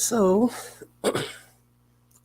So, I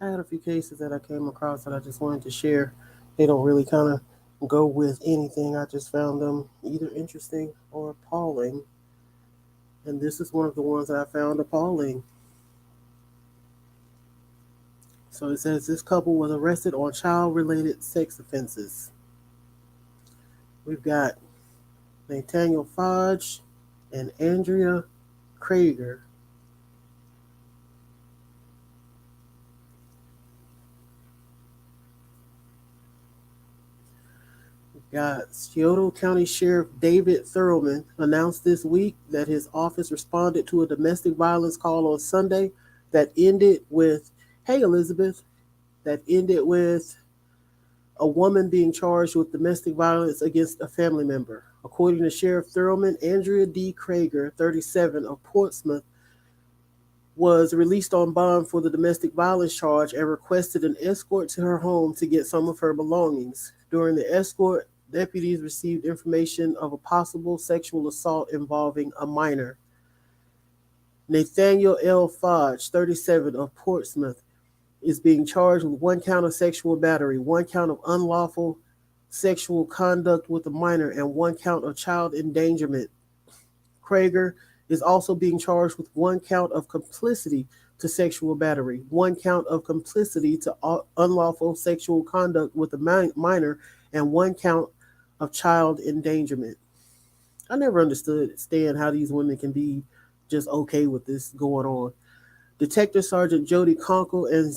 had a few cases that I came across that I just wanted to share. They don't really kind of go with anything. I just found them either interesting or appalling. And this is one of the ones that I found appalling. So it says this couple was arrested on child related sex offenses. We've got Nathaniel Fudge and Andrea Krager. We've got Scioto County Sheriff David Thurman announced this week that his office responded to a domestic violence call on Sunday that ended with, hey Elizabeth, that ended with a woman being charged with domestic violence against a family member. According to Sheriff Thurman, Andrea D. Krager, 37, of Portsmouth, was released on bond for the domestic violence charge and requested an escort to her home to get some of her belongings. During the escort, deputies received information of a possible sexual assault involving a minor. Nathaniel L. Fudge, 37, of Portsmouth, is being charged with one count of sexual battery, one count of unlawful sexual conduct with a minor, and one count of child endangerment. Krager is also being charged with one count of complicity to sexual battery, one count of complicity to unlawful sexual conduct with a minor, and one count of child endangerment. I never understood how these women can be just okay with this going on. Detective Sergeant Jody Conkle and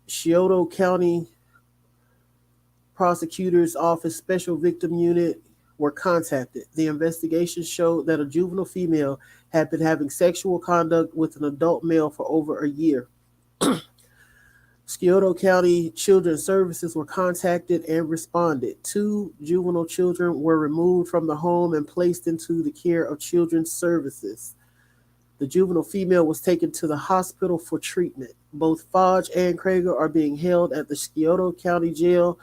Scioto County Prosecutor's Office Special Victim Unit were contacted. The investigation showed that a juvenile female had been having sexual conduct with an adult male for over a year. Scioto County Children's Services were contacted and responded. Two juvenile children were removed from the home and placed into the care of Children's Services. The juvenile female was taken to the hospital for treatment. Both Fudge and Krager are being held at the Scioto County Jail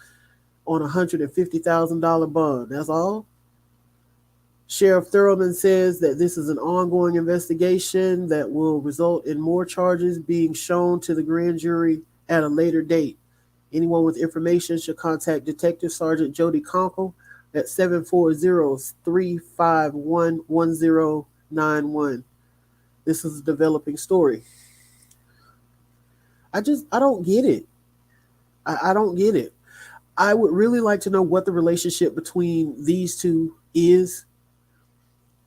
on a $150,000 bond. That's all. Sheriff Thurman says that this is an ongoing investigation that will result in more charges being shown to the grand jury at a later date. Anyone with information should contact Detective Sergeant Jody Conkle at 740-351-1091. This is a developing story. I don't get it. I don't get it. I would really like to know what the relationship between these two is.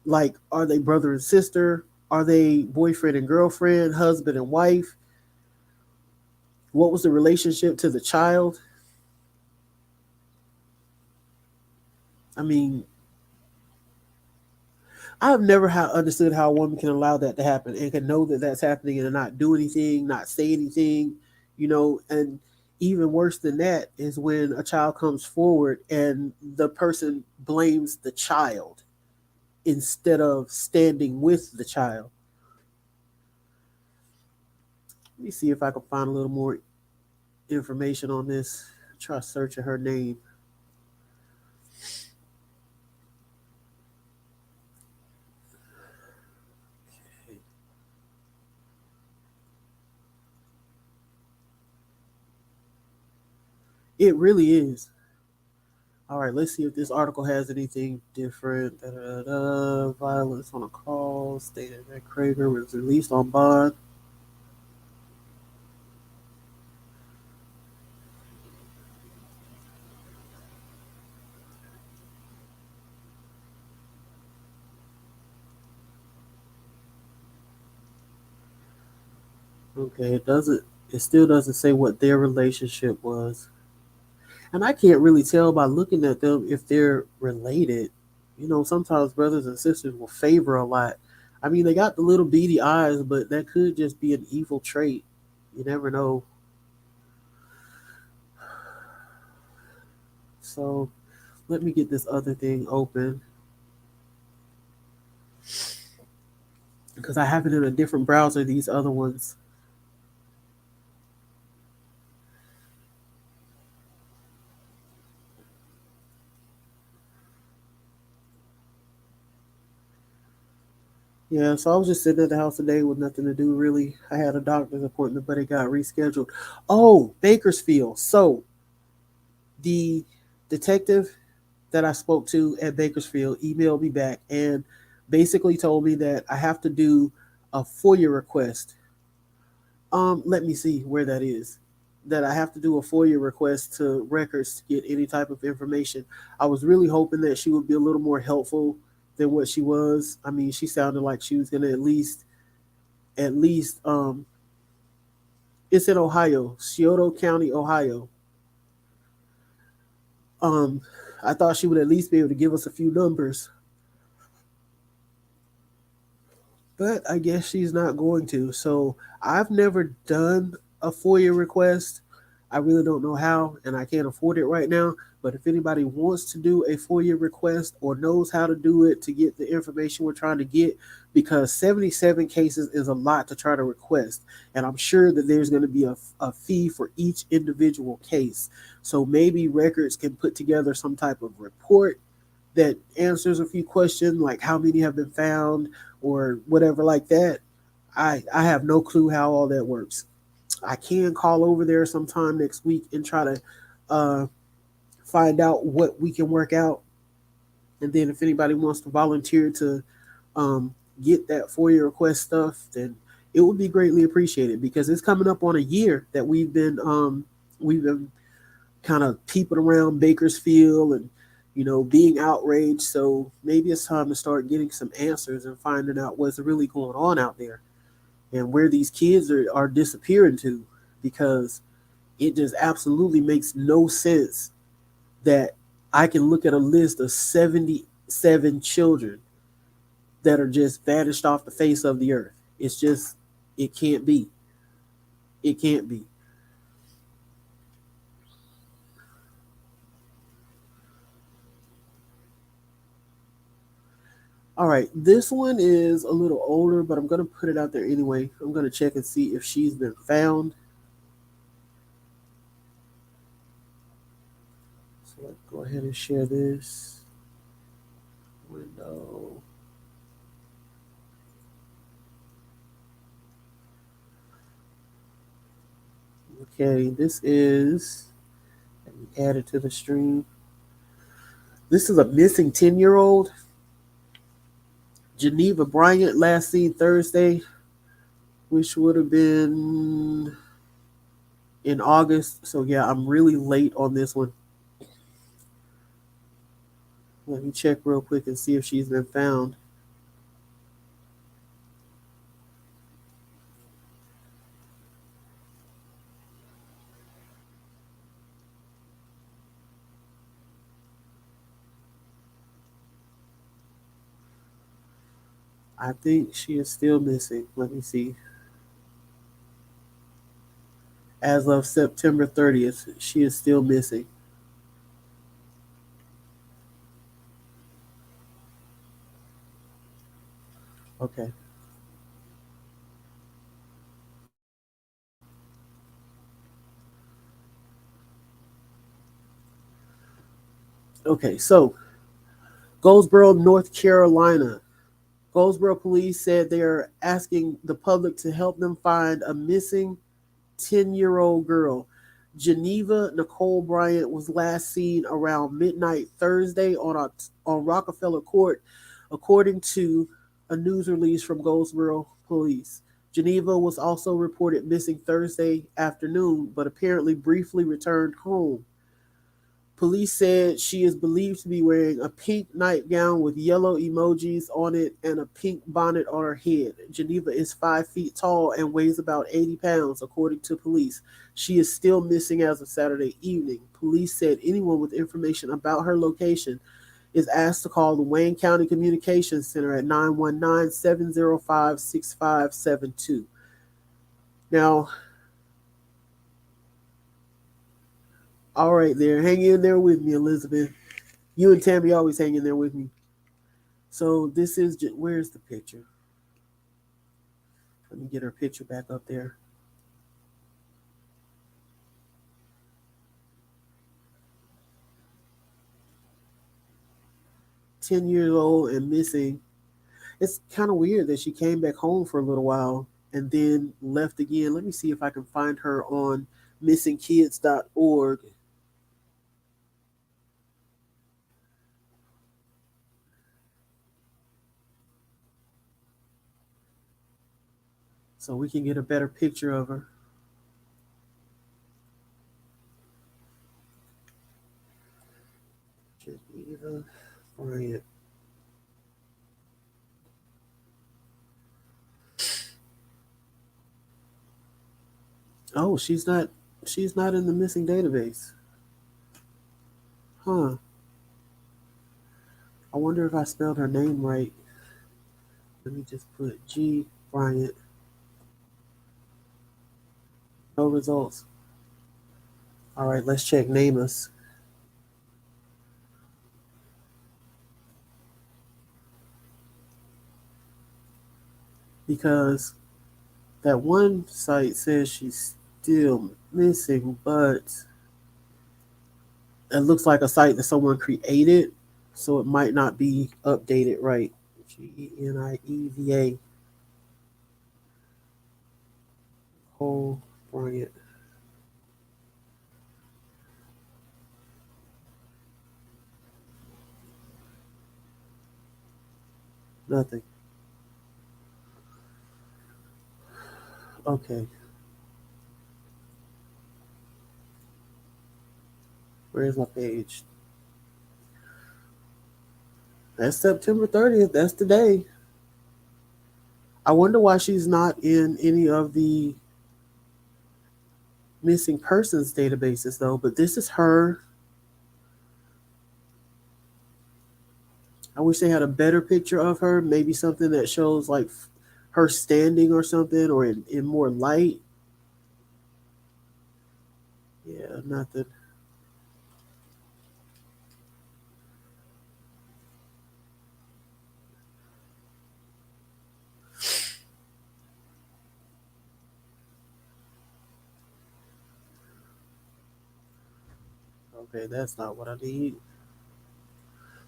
Like, are they brother and sister? Are they boyfriend and girlfriend, husband and wife? What was the relationship to the child? I mean, I have never understood how a woman can allow that to happen and can know that that's happening and not do anything, not say anything, and even worse than that is when a child comes forward and the person blames the child instead of standing with the child. Let me see if I can find a little more information on this. Try searching her name. It really is. All right, let's see if this article has anything different. Da-da-da-da. Violence on a call stated that Krager was released on bond. Okay, it doesn't. It still doesn't say what their relationship was, and I can't really tell by looking at them if they're related. Sometimes brothers and sisters will favor a lot. I mean, they got the little beady eyes, but that could just be an evil trait. You never know. So let me get this other thing open because I have it in a different browser. These other ones. Yeah, so I was just sitting at the house today with nothing to do really. I had a doctor's appointment, but it got rescheduled. Oh, Bakersfield. So the detective that I spoke to at Bakersfield emailed me back and basically told me that I have to do a FOIA request. Let me see where that is. That I have to do a FOIA request to records to get any type of information. I was really hoping that she would be a little more helpful than what she was. I mean, she sounded like she was gonna at least it's in Ohio, Scioto County, Ohio. Um I thought she would at least be able to give us a few numbers, but I guess she's not going to. So I've never done a FOIA request. I really don't know how, and I can't afford it right now. But if anybody wants to do a FOIA request or knows how to do it to get the information we're trying to get, because 77 cases is a lot to try to request. And I'm sure that there's going to be a fee for each individual case. So maybe records can put together some type of report that answers a few questions like how many have been found or whatever like that. I have no clue how all that works. I can call over there sometime next week and try to uh, find out what we can work out. And then if anybody wants to volunteer to get that FOIA request stuff, then it would be greatly appreciated because it's coming up on a year that we've been kind of peeping around Bakersfield and being outraged. So maybe it's time to start getting some answers and finding out what's really going on out there and where these kids are disappearing to, because it just absolutely makes no sense that I can look at a list of 77 children that are just vanished off the face of the earth. It's just, it can't be. It can't be. All right, this one is a little older, but I'm going to put it out there anyway. I'm going to check and see if she's been found. So let's go ahead and share this window. Okay, this is, let me add it to the stream. This is a missing 10-year-old, Geneva Bryant, last seen Thursday, which would have been in August. So yeah, I'm really late on this one. Let me check real quick and see if she's been found. I think she is still missing. Let me see. As of September 30th, she is still missing. Okay. Okay, so Goldsboro, North Carolina. Goldsboro police said they are asking the public to help them find a missing 10-year-old girl. Geneva Nicole Bryant was last seen around midnight Thursday on Rockefeller Court, according to a news release from Goldsboro police. Geneva was also reported missing Thursday afternoon, but apparently briefly returned home. Police said she is believed to be wearing a pink nightgown with yellow emojis on it and a pink bonnet on her head. Geneva is 5 feet tall and weighs about 80 pounds, according to police. She is still missing as of Saturday evening. Police said anyone with information about her location is asked to call the Wayne County Communications Center at 919-705-6572. Now, all right, there. Hang in there with me, Elizabeth. You and Tammy always hang in there with me. So this is where's the picture? Let me get her picture back up there. 10 years old and missing. It's kind of weird that she came back home for a little while and then left again. Let me see if I can find her on missingkids.org. So we can get a better picture of her. Geneva Bryant. Oh, she's not in the missing database. Huh. I wonder if I spelled her name right. Let me just put G Bryant. No results. All right, let's check NamUs. Because that one site says she's still missing, but it looks like a site that someone created, so it might not be updated right. Genieva. Oh, Bryant. Nothing. Okay. Where's my page? That's September 30th. That's the day. I wonder why she's not in any of the missing persons databases, though. But this is her. I wish they had a better picture of her. Maybe something that shows like her standing or something, or in more light. Yeah, nothing. Okay, that's not what I need.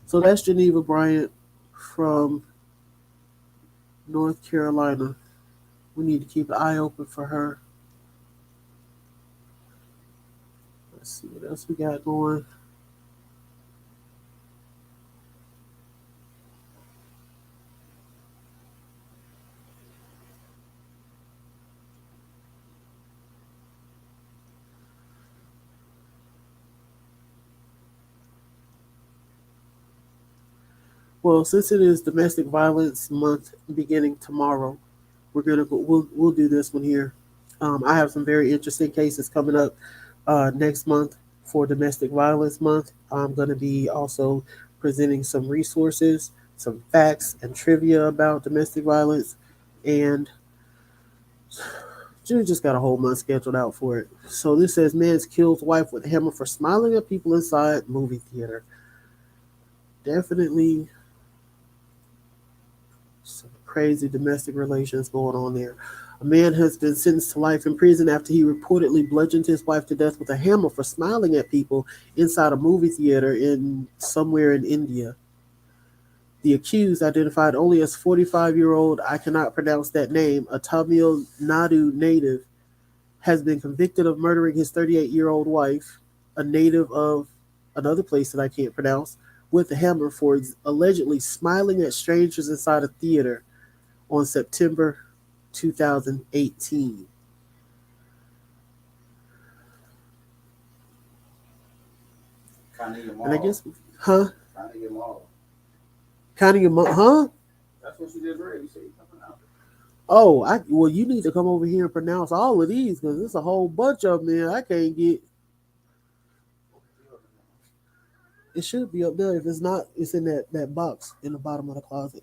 So that's Geneva Bryant from North Carolina. We need to keep an eye open for her. Let's see what else we got going. Well, since it is Domestic Violence Month beginning tomorrow, we'll do this one here. I have some very interesting cases coming up next month for Domestic Violence Month. I'm going to be also presenting some resources, some facts, and trivia about domestic violence, and June just got a whole month scheduled out for it. So this says man kills wife with hammer for smiling at people inside movie theater. Definitely some crazy domestic relations going on there. A man has been sentenced to life in prison after he reportedly bludgeoned his wife to death with a hammer for smiling at people inside a movie theater in somewhere in India. The accused, identified only as 45-year-old, I cannot pronounce that name, a Tamil Nadu native, has been convicted of murdering his 38-year-old wife, a native of another place that I can't pronounce, with a hammer for allegedly smiling at strangers inside a theater on September 2018. And I guess, huh? Counting your mom, huh? That's what she just read. You said something else. Oh, well, you need to come over here and pronounce all of these because there's a whole bunch of them there. I can't get. It should be up there. If it's not, it's in that box in the bottom of the closet.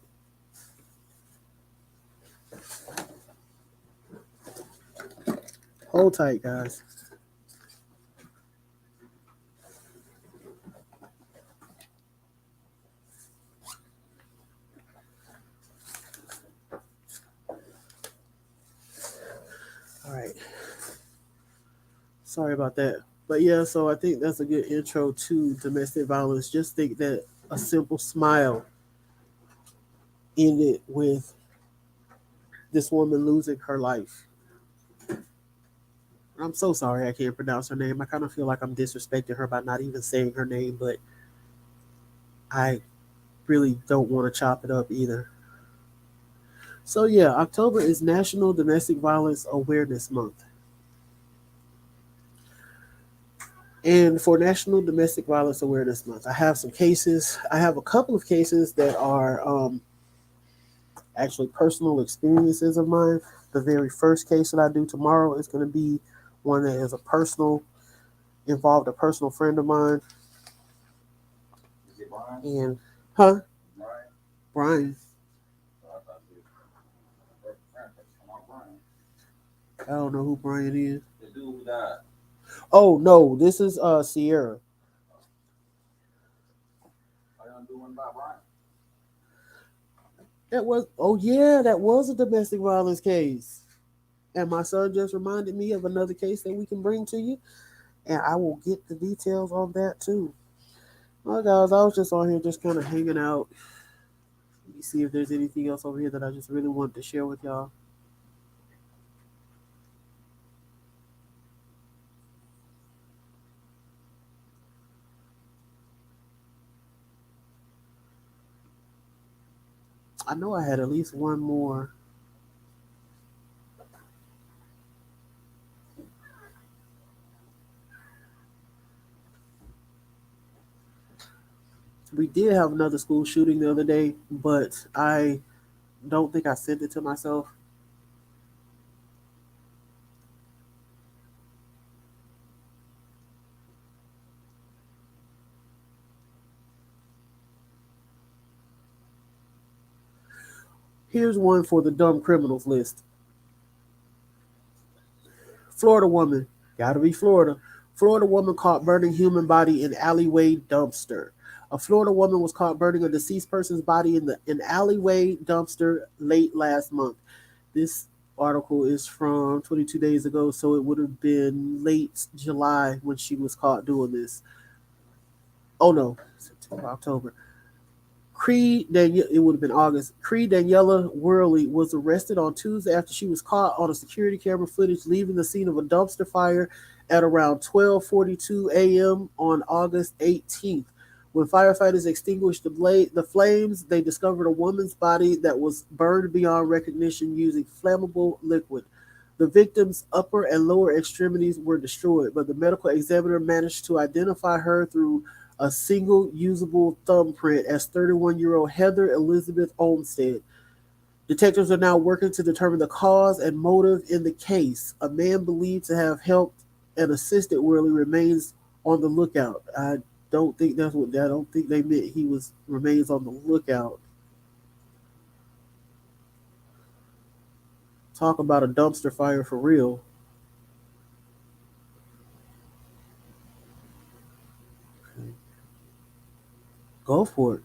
Hold tight, guys. All right. Sorry about that. But yeah, so I think that's a good intro to domestic violence. Just think that a simple smile ended with this woman losing her life. I'm so sorry I can't pronounce her name. I kind of feel like I'm disrespecting her by not even saying her name, but I really don't want to chop it up either. So, yeah, October is National Domestic Violence Awareness Month. And for National Domestic Violence Awareness Month, I have some cases. I have a couple of cases that are actually personal experiences of mine. The very first case that I do tomorrow is going to be one that is involved a personal friend of mine. Is it Brian? And, huh? Brian? Brian. Oh, I thought you were Brian. I don't know who Brian is. The dude who died. Oh, no, this is Sierra. Are you gonna do one about Brian? That was a domestic violence case. And my son just reminded me of another case that we can bring to you. And I will get the details on that too. Well, guys, I was just on here just kind of hanging out. Let me see if there's anything else over here that I just really wanted to share with y'all. I know I had at least one more. We did have another school shooting the other day, but I don't think I sent it to myself. Here's one for the dumb criminals list. Florida woman, gotta be Florida. Florida woman caught burning human body in alleyway dumpster. A Florida woman was caught burning a deceased person's body in an alleyway dumpster late last month. This article is from 22 days ago, so it would have been late July when she was caught doing this. Oh no, September, October. It would have been August. Cree Daniela Worley was arrested on Tuesday after she was caught on a security camera footage leaving the scene of a dumpster fire at around 12:42 a.m. on August 18th. When firefighters extinguished the flames, they discovered a woman's body that was burned beyond recognition using flammable liquid. The victim's upper and lower extremities were destroyed, but the medical examiner managed to identify her through a single usable thumbprint as 31-year-old Heather Elizabeth Olmsted. Detectives are now working to determine the cause and motive in the case. A man believed to have helped and assisted Worley remains on the lookout. I don't think that's what I don't think they meant he was remains on the lookout. Talk about a dumpster fire for real. Go for it.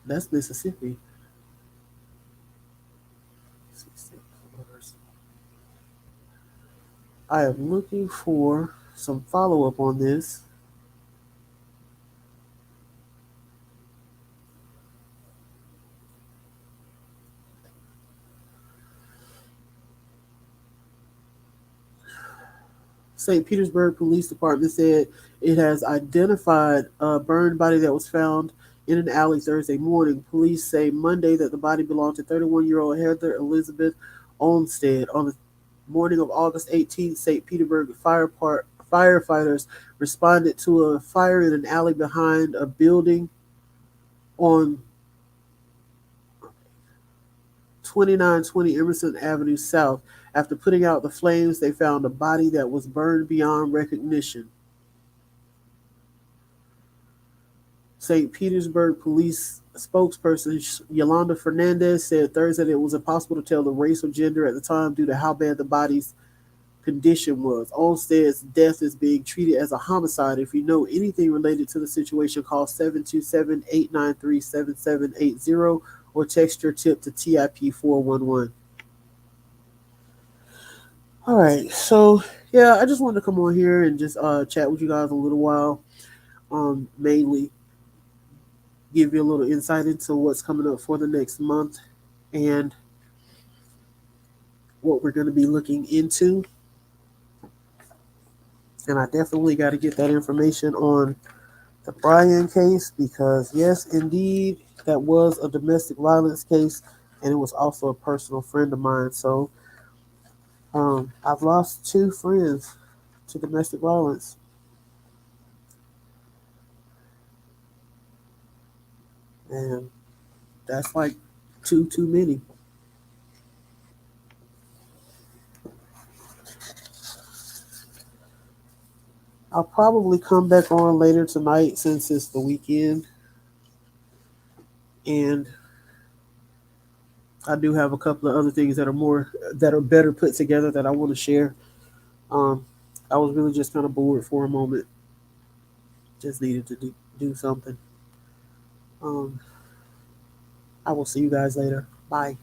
That's Mississippi. I am looking for some follow up on this. St. Petersburg Police Department said it has identified a burned body that was found in an alley Thursday morning. Police say Monday that the body belonged to 31-year-old Heather Elizabeth Olmsted. On the morning of August 18th, St. Petersburg firefighters responded to a fire in an alley behind a building on 2920 Emerson Avenue South. After putting out the flames, they found a body that was burned beyond recognition. St. Petersburg police spokesperson Yolanda Fernandez said Thursday that it was impossible to tell the race or gender at the time due to how bad the body's condition was. Olmsted's death is being treated as a homicide. If you know anything related to the situation, call 727-893-7780 or text your tip to TIP 411. All right, so yeah, I just wanted to come on here and just chat with you guys a little while. Mainly give you a little insight into what's coming up for the next month and what we're going to be looking into. And I definitely got to get that information on the Brian case because, yes, indeed, that was a domestic violence case and it was also a personal friend of mine. So I've lost 2 friends to domestic violence. And that's like 2 too many. I'll probably come back on later tonight since it's the weekend. And I do have a couple of other things that are better put together that I want to share. Um, I was really just kind of bored for a moment. Just needed to do something. Um, I will see you guys later. Bye.